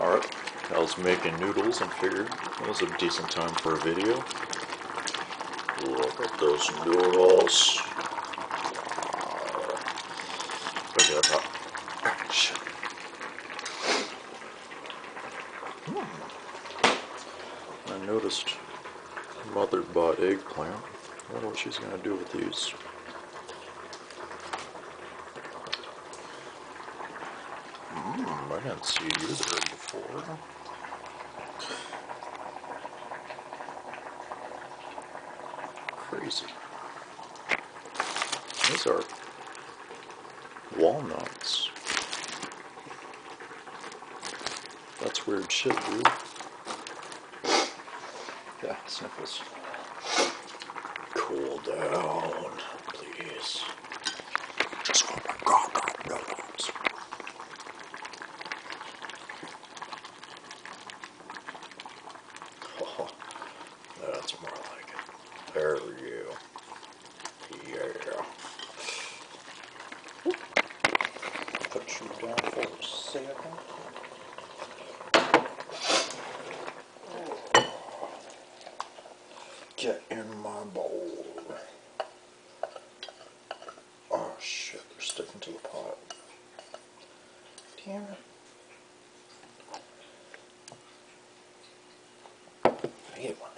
Alright, I was making noodles and figured it was a decent time for a video. Look at those noodles. Look at that. Shit. I noticed Mother bought eggplant. I wonder what she's going to do with these. I didn't see you there before. Crazy. These are walnuts. That's weird shit, dude. Yeah, sniffles. Cool down, please. Just want my goddamn noodles. Oh, that's more like it. There we go. Yeah. Put you down for a second. Get in my bowl. Oh shit, they're sticking to the pot. Damn it. I hate when